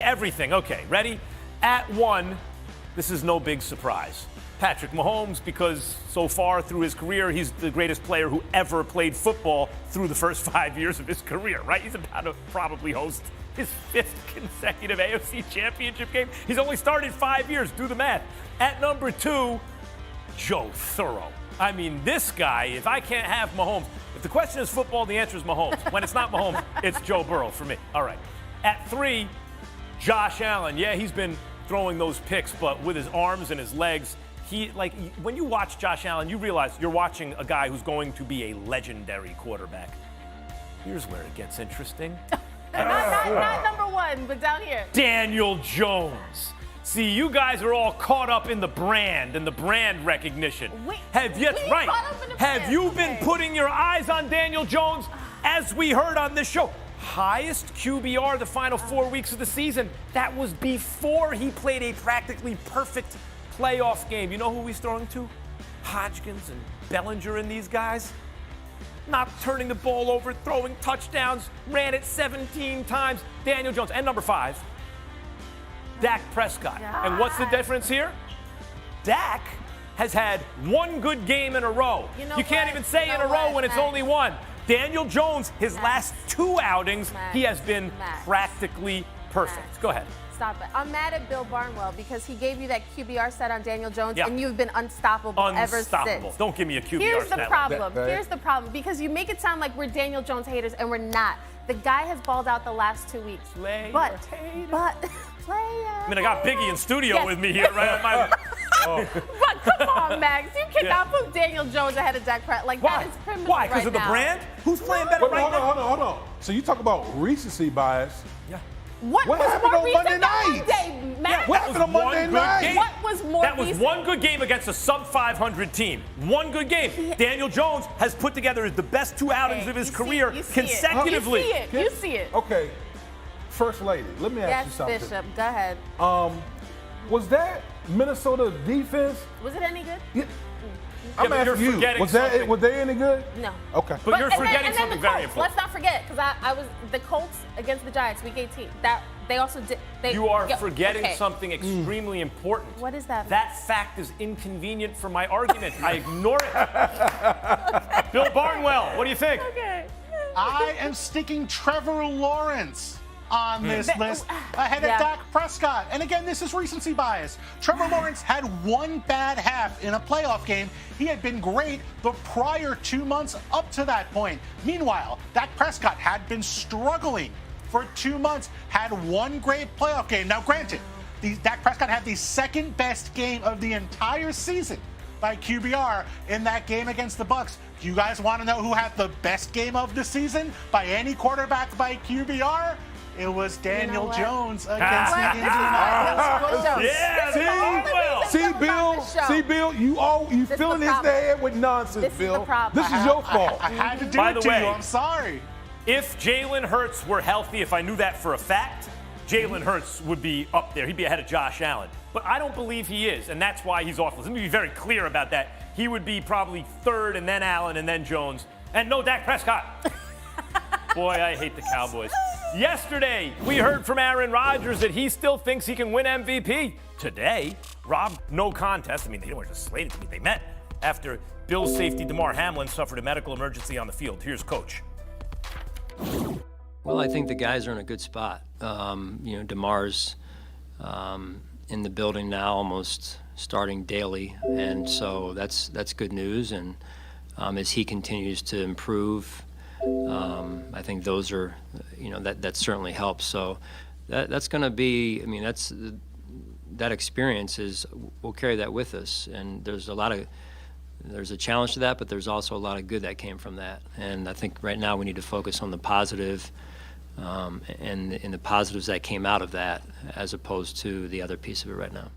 everything. Okay, ready? At 1, this is no big surprise. Patrick Mahomes, because so far through his career, he's the greatest player who ever played football through the first 5 years of his career, right? He's about to probably host his 5th consecutive AFC Championship game. He's only started 5 years. Do the math. At number 2, Joe Burrow. I mean, this guy, if I can't have Mahomes, if the question is football, the answer is Mahomes. When it's not Mahomes, it's Joe Burrow for me. All right. At 3, Josh Allen. Yeah, he's been throwing those picks, but with his arms and his legs, when you watch Josh Allen, you realize you're watching a guy who's going to be a legendary quarterback. Here's where it gets interesting. Not number 1, but down here. Daniel Jones. See, you guys are all caught up in the brand and the brand recognition. Have you been putting your eyes on Daniel Jones? As we heard on this show, highest QBR the final 4 weeks of the season. That was before he played a practically perfect playoff game. You know who he's throwing to? Hodgkins and Bellinger and these guys. Not turning the ball over, throwing touchdowns, ran it 17 times. Daniel Jones. And number 5, Dak Prescott. God. And what's the difference here? Dak has had 1 good game in a row. You can't even say in a row when it's only 1. Daniel Jones, his last 2 outings, he has been practically perfect. Go ahead. Stop it. I'm mad at Bill Barnwell because he gave you that QBR set on Daniel Jones, and you've been unstoppable ever since. Don't give me a QBR Here's set. the problem. Here's the problem. Because you make it sound like we're Daniel Jones haters, and we're not. The guy has balled out the last 2 weeks. But I mean, I got Biggie in studio with me here, right? But come on, Max. You cannot put Daniel Jones ahead of Dak Prescott. Like, that is criminal. Why? Because of the brand? Who's playing better right now? Hold on. So you talk about recency bias. Yeah. What happened on Monday night? Max? What happened on Monday night? What was more That was 1 good game against a sub-500 team. 1 good game. Daniel Jones has put together the best 2 outings of his career consecutively. You see it. Okay. First lady, let me ask you something. Yes, Bishop. Go ahead. Was that Minnesota defense? Was it any good? Yeah. I'm asking you. Was they any good? No. Okay. But you're forgetting something very important. Let's not forget, because I was the Colts against the Giants, Week 18. That they also did. You are forgetting something extremely important. What is that? That fact is inconvenient for my argument. I ignore it. Bill Barnwell, what do you think? Okay. I am sticking Trevor Lawrence on this list ahead of Dak Prescott. And again, this is recency bias. Trevor Lawrence had 1 bad half in a playoff game. He had been great the prior 2 months up to that point. Meanwhile, Dak Prescott had been struggling for 2 months, had 1 great playoff game. Now, granted, Dak Prescott had the 2nd best game of the entire season by QBR in that game against the Bucs. Do you guys want to know who had the best game of the season by any quarterback by QBR? It was Daniel Jones against the Indianapolis Colts. See, Bill, you filling his head with nonsense, Bill. This is your fault. I had to do it to you. I'm sorry. If Jalen Hurts were healthy, if I knew that for a fact, Jalen Hurts would be up there. He'd be ahead of Josh Allen. But I don't believe he is, and that's why he's off. Let me be very clear about that. He would be probably 3rd, and then Allen, and then Jones. And no Dak Prescott. Boy, I hate the Cowboys. Yesterday, we heard from Aaron Rodgers that he still thinks he can win MVP. Today, Rob, no contest. I mean, they weren't just slated to meet. They met after Bills safety Damar Hamlin suffered a medical emergency on the field. Here's Coach. Well, I think the guys are in a good spot. Damar's in the building now, almost starting daily, and so that's good news. And as he continues to improve, I think those are, that certainly helps. So that's going to be, that experience we'll carry that with us. And there's a challenge to that, but there's also a lot of good that came from that. And I think right now we need to focus on the positive and the positives that came out of that, as opposed to the other piece of it right now.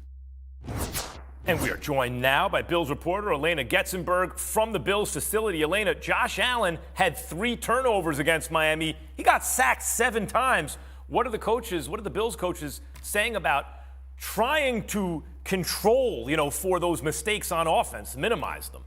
And we are joined now by Bills reporter Elena Getzenberg from the Bills facility. Elena, Josh Allen had 3 turnovers against Miami. He got sacked 7 times. What are the Bills coaches saying about trying to control, for those mistakes on offense, minimize them?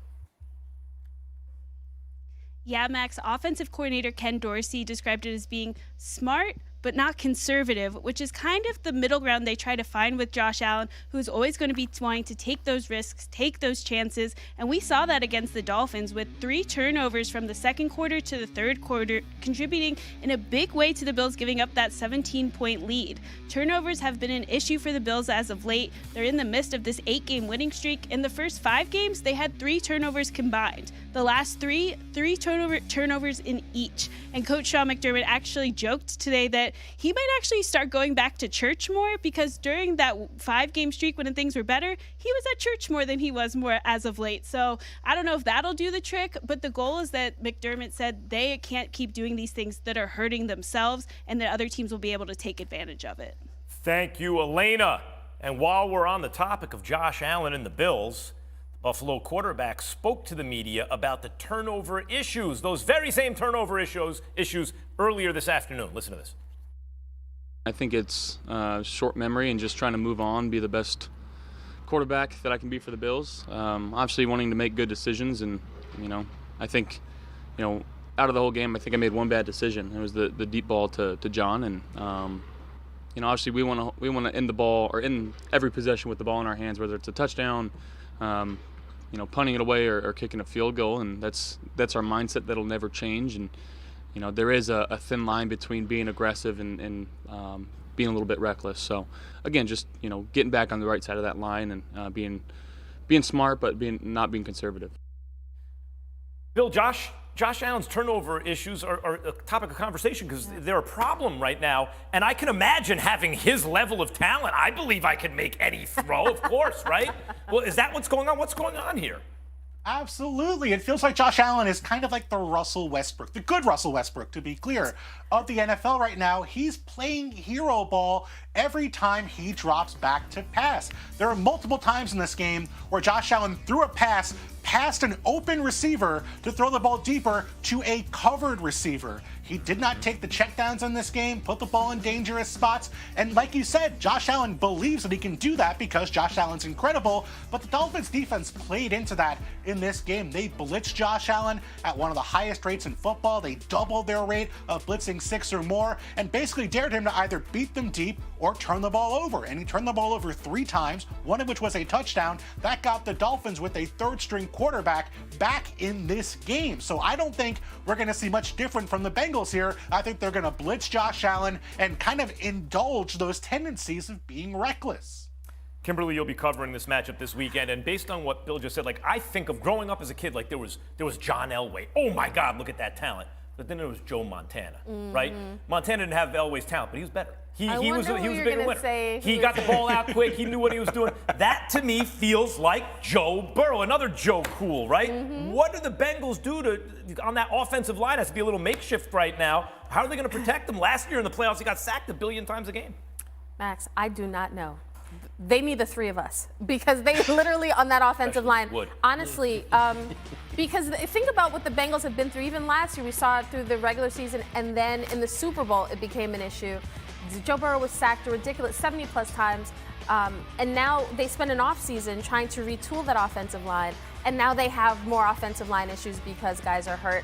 Yeah, Max, offensive coordinator Ken Dorsey described it as being smart but not conservative, which is kind of the middle ground they try to find with Josh Allen, who's always going to be wanting to take those risks, take those chances. And we saw that against the Dolphins with 3 turnovers from the second quarter to the third quarter, contributing in a big way to the Bills giving up that 17-point lead. Turnovers have been an issue for the Bills as of late. They're in the midst of this 8-game winning streak. In the first 5 games, they had 3 turnovers combined. The last three turnovers in each. And Coach Sean McDermott actually joked today that he might actually start going back to church more, because during that 5-game streak when things were better, he was at church more than he was more as of late. So I don't know if that'll do the trick, but the goal is that McDermott said they can't keep doing these things that are hurting themselves, and that other teams will be able to take advantage of it. Thank you, Elena. And while we're on the topic of Josh Allen and the Bills, the Buffalo quarterback spoke to the media about the turnover issues, those very same turnover issues earlier this afternoon. Listen to this. I think it's short memory and just trying to move on, be the best quarterback that I can be for the Bills. Obviously wanting to make good decisions, and I think out of the whole game, I think I made one bad decision. It was the deep ball to John, and obviously we want to end the ball, or end every possession with the ball in our hands, whether it's a touchdown, punting it away or kicking a field goal, and that's our mindset that'll never change. And there is a thin line between being aggressive and being a little bit reckless. So again, just getting back on the right side of that line and being smart, but not being conservative. Bill, Josh Allen's turnover issues are a topic of conversation because they're a problem right now. And I can imagine having his level of talent. I believe I could make any throw, of course, right? Well, is that what's going on? What's going on here? Absolutely. It feels like Josh Allen is kind of like the Russell Westbrook, the good Russell Westbrook, to be clear, of the NFL right now. He's playing hero ball every time he drops back to pass. There are multiple times in this game where Josh Allen threw a pass past an open receiver to throw the ball deeper to a covered receiver. He did not take the checkdowns in this game, put the ball in dangerous spots. And like you said, Josh Allen believes that he can do that because Josh Allen's incredible. But the Dolphins defense played into that in this game. They blitzed Josh Allen at one of the highest rates in football. They doubled their rate of blitzing 6 or more and basically dared him to either beat them deep or turn the ball over. And he turned the ball over 3 times, one of which was a touchdown. That got the Dolphins with a third-string quarterback back in this game. So I don't think we're going to see much different from the Bengals here. I think they're going to blitz Josh Allen and kind of indulge those tendencies of being reckless. Kimberly, you'll be covering this matchup this weekend, and based on what Bill just said, I think of growing up as a kid, there was John Elway. Oh my God, look at that talent. But then there was Joe Montana, right? Montana didn't have Elway's talent, but he was better. He was a bigger winner. He got the ball out quick. He knew what he was doing. That, to me, feels like Joe Burrow, another Joe Cool, right? What do the Bengals do on that offensive line? It has to be a little makeshift right now. How are they going to protect them? Last year in the playoffs, he got sacked 1 billion times a game. Max, I do not know. They need the 3 of us because they literally on that offensive line. Honestly, because think about what the Bengals have been through. Even last year, we saw it through the regular season, and then in the Super Bowl, it became an issue. Joe Burrow was sacked a ridiculous 70-plus times, and now they spend an offseason trying to retool that offensive line, and now they have more offensive line issues because guys are hurt.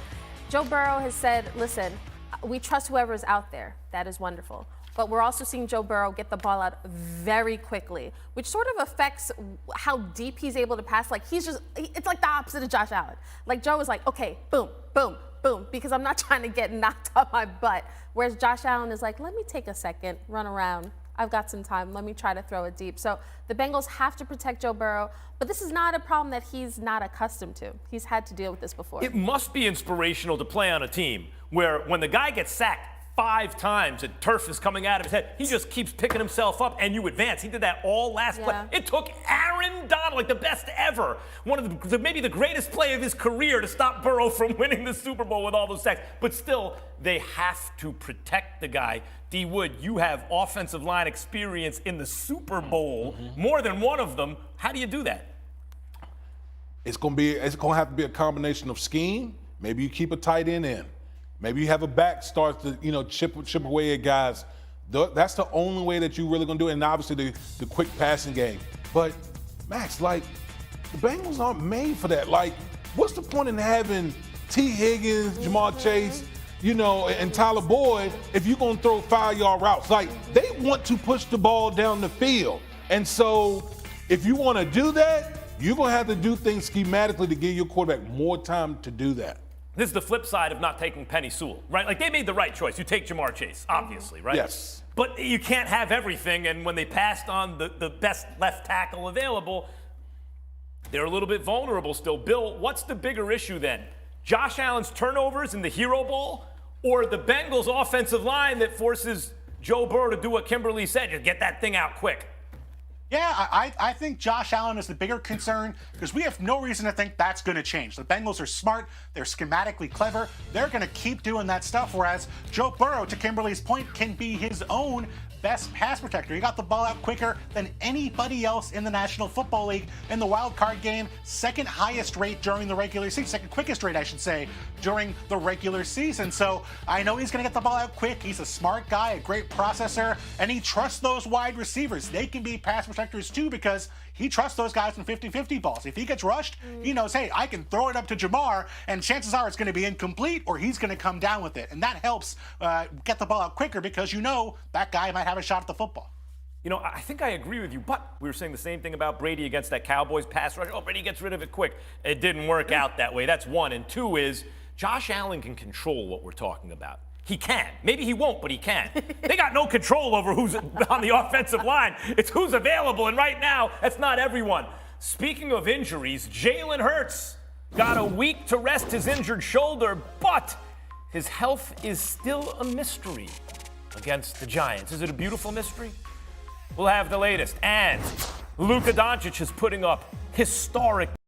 Joe Burrow has said, listen, we trust whoever is out there. That is wonderful. But we're also seeing Joe Burrow get the ball out very quickly, which sort of affects how deep he's able to pass. It's like the opposite of Josh Allen. Joe is like, okay, boom, boom, boom, because I'm not trying to get knocked off my butt. Whereas Josh Allen is like, let me take a second, run around. I've got some time. Let me try to throw it deep. So the Bengals have to protect Joe Burrow, but this is not a problem that he's not accustomed to. He's had to deal with this before. It must be inspirational to play on a team where when the guy gets sacked 5 times and turf is coming out of his head, he just keeps picking himself up and you advance. He did that all last play. It took Aaron Donald, the best ever, one of maybe the greatest play of his career to stop Burrow from winning the Super Bowl with all those sacks. But still, they have to protect the guy. D. Wood, you have offensive line experience in the Super Bowl, more than one of them. How do you do that? It's going to have to be a combination of scheme. Maybe you keep a tight end in. Maybe you have a back start to, chip away at guys. That's the only way that you're really going to do it. And obviously the quick passing game. But, Max, the Bengals aren't made for that. What's the point in having T. Higgins, Jamar Chase, and Tyler Boyd, if you're going to throw 5-yard routes, like they want to push the ball down the field. And so if you want to do that, you're going to have to do things schematically to give your quarterback more time to do that. This is the flip side of not taking Penny Sewell, right? Like, they made the right choice. You take Jamar Chase, obviously, right? Yes. But you can't have everything, and when they passed on the best left tackle available, they're a little bit vulnerable still. Bill, what's the bigger issue then? Josh Allen's turnovers in the Hero Bowl, or the Bengals' offensive line that forces Joe Burrow to do what Kimberly said, just get that thing out quick? Yeah, I think Josh Allen is the bigger concern because we have no reason to think that's going to change. The Bengals are smart. They're schematically clever. They're going to keep doing that stuff, whereas Joe Burrow, to Kimberly's point, can be his own best pass protector. He got the ball out quicker than anybody else in the National Football League in the wild card game. Second highest rate during the regular season. Second quickest rate, I should say, during the regular season. So I know he's going to get the ball out quick. He's a smart guy, a great processor, and he trusts those wide receivers. They can be pass protectors too because he trusts those guys in 50-50 balls. If he gets rushed, he knows, hey, I can throw it up to Jamar, and chances are it's going to be incomplete or he's going to come down with it. And that helps get the ball out quicker because that guy might have a shot at the football. I think I agree with you, but we were saying the same thing about Brady against that Cowboys pass rush. Oh, Brady gets rid of it quick. It didn't work out that way. That's one. And two is Josh Allen can control what we're talking about. He can. Maybe he won't, but he can. They got no control over who's on the offensive line. It's who's available, and right now, that's not everyone. Speaking of injuries, Jalen Hurts got a week to rest his injured shoulder, but his health is still a mystery against the Giants. Is it a beautiful mystery? We'll have the latest. And Luka Doncic is putting up historic